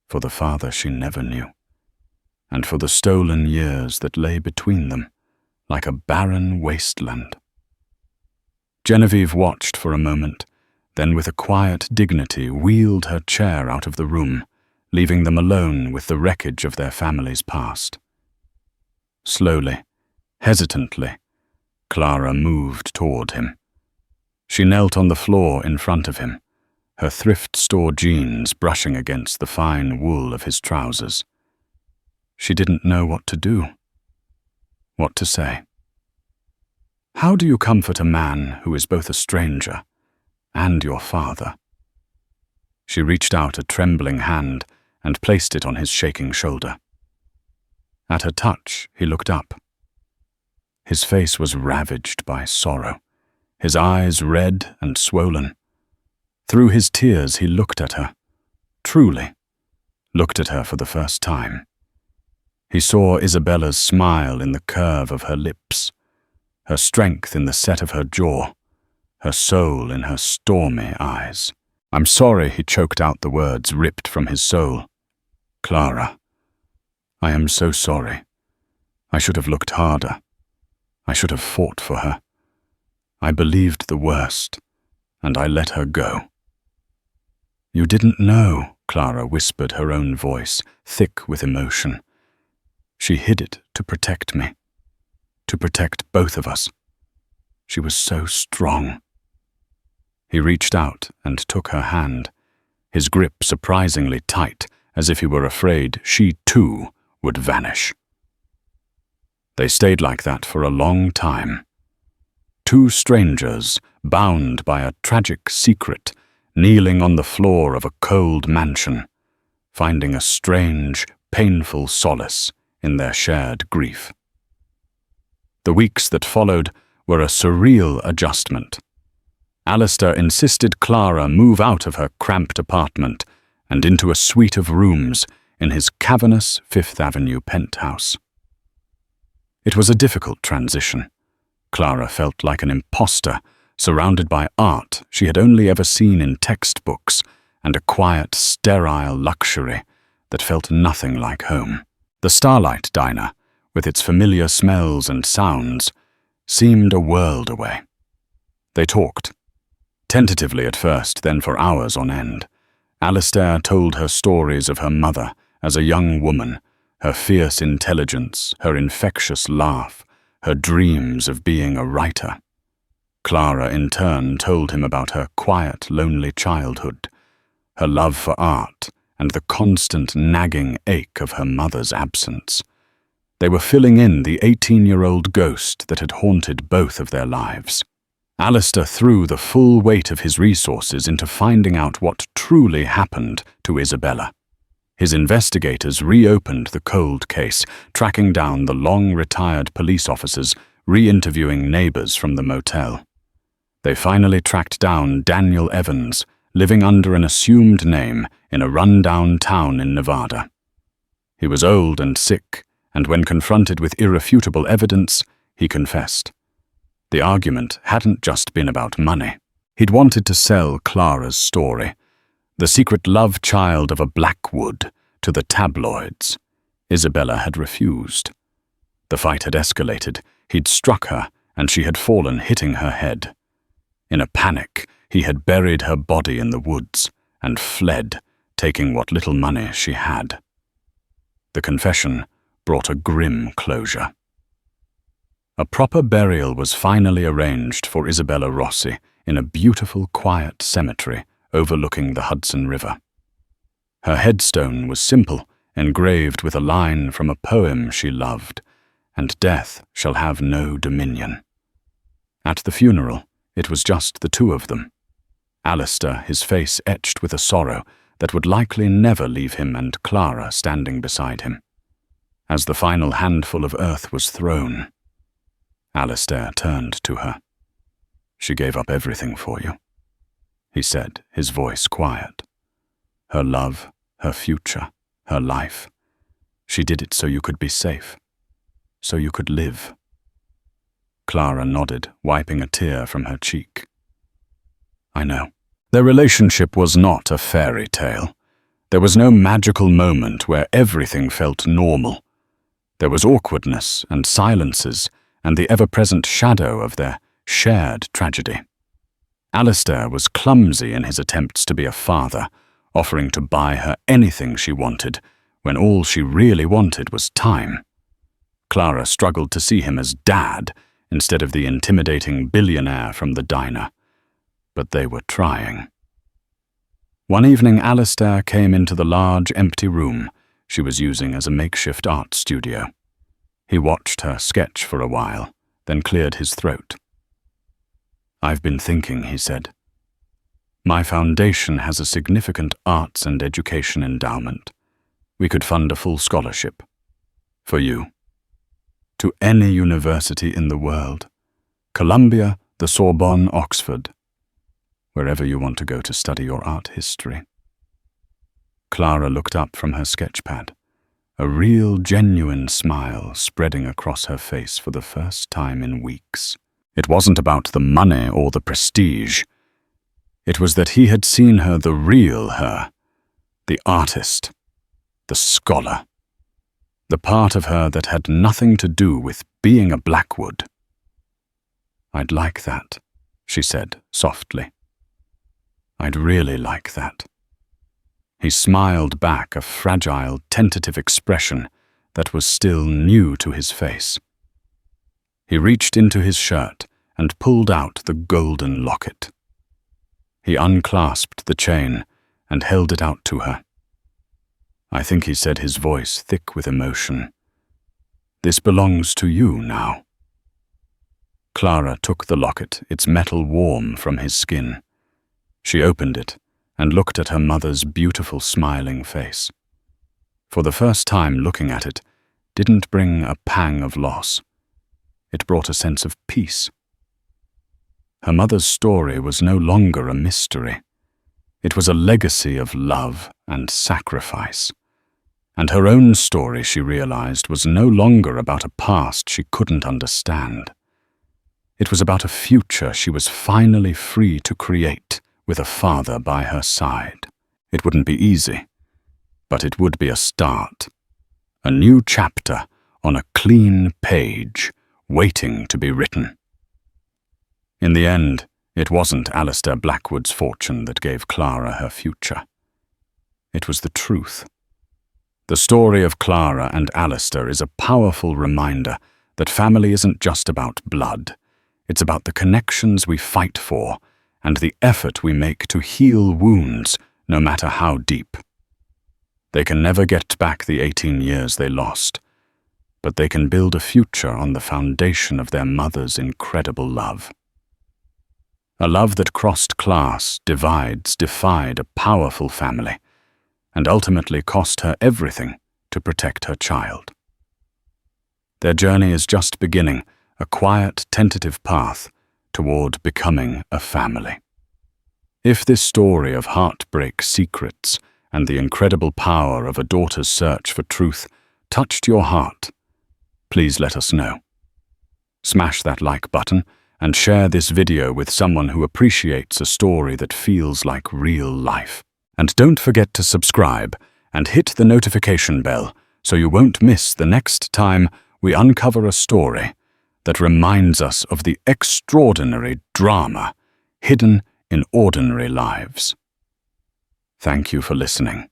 for the father she never knew, and for the stolen years that lay between them like a barren wasteland. Genevieve watched for a moment, then with a quiet dignity wheeled her chair out of the room, leaving them alone with the wreckage of their family's past. Slowly, hesitantly, Clara moved toward him. She knelt on the floor in front of him, her thrift store jeans brushing against the fine wool of his trousers. She didn't know what to do, what to say. How do you comfort a man who is both a stranger and your father? She reached out a trembling hand and placed it on his shaking shoulder. At her touch, he looked up. His face was ravaged by sorrow, his eyes red and swollen. Through his tears he looked at her, truly, looked at her for the first time. He saw Isabella's smile in the curve of her lips, her strength in the set of her jaw, her soul in her stormy eyes. "I'm sorry," he choked out the words ripped from his soul. "Clara, I am so sorry. I should have looked harder. I should have fought for her. I believed the worst, and I let her go." "You didn't know," Clara whispered, her own voice thick with emotion. "She hid it to protect me, to protect both of us. She was so strong." He reached out and took her hand, his grip surprisingly tight, as if he were afraid she too would vanish. They stayed like that for a long time. Two strangers, bound by a tragic secret, kneeling on the floor of a cold mansion, finding a strange, painful solace in their shared grief. The weeks that followed were a surreal adjustment. Alistair insisted Clara move out of her cramped apartment and into a suite of rooms in his cavernous Fifth Avenue penthouse. It was a difficult transition. Clara felt like an imposter, surrounded by art she had only ever seen in textbooks and a quiet, sterile luxury that felt nothing like home. The Starlight Diner, with its familiar smells and sounds, seemed a world away. They talked, tentatively at first, then for hours on end. Alistair told her stories of her mother as a young woman, her fierce intelligence, her infectious laugh, her dreams of being a writer. Clara, in turn, told him about her quiet, lonely childhood, her love for art, and the constant nagging ache of her mother's absence. They were filling in the 18-year-old ghost that had haunted both of their lives. Alistair threw the full weight of his resources into finding out what truly happened to Isabella. His investigators reopened the cold case, tracking down the long-retired police officers, re-interviewing neighbors from the motel. They finally tracked down Daniel Evans, living under an assumed name in a run-down town in Nevada. He was old and sick, and when confronted with irrefutable evidence, he confessed. The argument hadn't just been about money. He'd wanted to sell Clara's story, the secret love child of a Blackwood, to the tabloids. Isabella had refused. The fight had escalated. He'd struck her, and she had fallen, hitting her head. In a panic, he had buried her body in the woods and fled, taking what little money she had. The confession brought a grim closure. A proper burial was finally arranged for Isabella Rossi in a beautiful, quiet cemetery overlooking the Hudson River. Her headstone was simple, engraved with a line from a poem she loved, "And death shall have no dominion." At the funeral, it was just the two of them. Alistair, his face etched with a sorrow that would likely never leave him, and Clara standing beside him. As the final handful of earth was thrown, Alistair turned to her. "She gave up everything for you," he said, his voice quiet. "Her love, her future, her life. She did it so you could be safe, so you could live." Clara nodded, wiping a tear from her cheek. "I know." Their relationship was not a fairy tale. There was no magical moment where everything felt normal. There was awkwardness and silences and the ever-present shadow of their shared tragedy. Alistair was clumsy in his attempts to be a father, offering to buy her anything she wanted when all she really wanted was time. Clara struggled to see him as dad instead of the intimidating billionaire from the diner. But they were trying. One evening, Alistair came into the large, empty room she was using as a makeshift art studio. He watched her sketch for a while, then cleared his throat. "I've been thinking," he said. "My foundation has a significant arts and education endowment. We could fund a full scholarship. For you. To any university in the world. Columbia, the Sorbonne, Oxford. Wherever you want to go to study your art history." Clara looked up from her sketchpad, a real, genuine smile spreading across her face for the first time in weeks. It wasn't about the money or the prestige. It was that he had seen her, the real her, the artist, the scholar, the part of her that had nothing to do with being a Blackwood. "I'd like that," she said softly. "I'd really like that." He smiled back, a fragile, tentative expression that was still new to his face. He reached into his shirt and pulled out the golden locket. He unclasped the chain and held it out to her. I think he said, his voice thick with emotion, "This belongs to you now." Clara took the locket, its metal warm from his skin. She opened it and looked at her mother's beautiful smiling face. For the first time, looking at it didn't bring a pang of loss. It brought a sense of peace. Her mother's story was no longer a mystery. It was a legacy of love and sacrifice. And her own story, she realized, was no longer about a past she couldn't understand. It was about a future she was finally free to create, with a father by her side. It wouldn't be easy, but it would be a start. A new chapter on a clean page, waiting to be written. In the end, it wasn't Alistair Blackwood's fortune that gave Clara her future. It was the truth. The story of Clara and Alistair is a powerful reminder that family isn't just about blood. It's about the connections we fight for and the effort we make to heal wounds, no matter how deep. They can never get back the 18 years they lost, but they can build a future on the foundation of their mother's incredible love. A love that crossed class, divides, defied a powerful family, and ultimately cost her everything to protect her child. Their journey is just beginning, a quiet, tentative path toward becoming a family. If this story of heartbreak, secrets, and the incredible power of a daughter's search for truth touched your heart, please let us know. Smash that like button and share this video with someone who appreciates a story that feels like real life. And don't forget to subscribe and hit the notification bell so you won't miss the next time we uncover a story that reminds us of the extraordinary drama hidden in ordinary lives. Thank you for listening.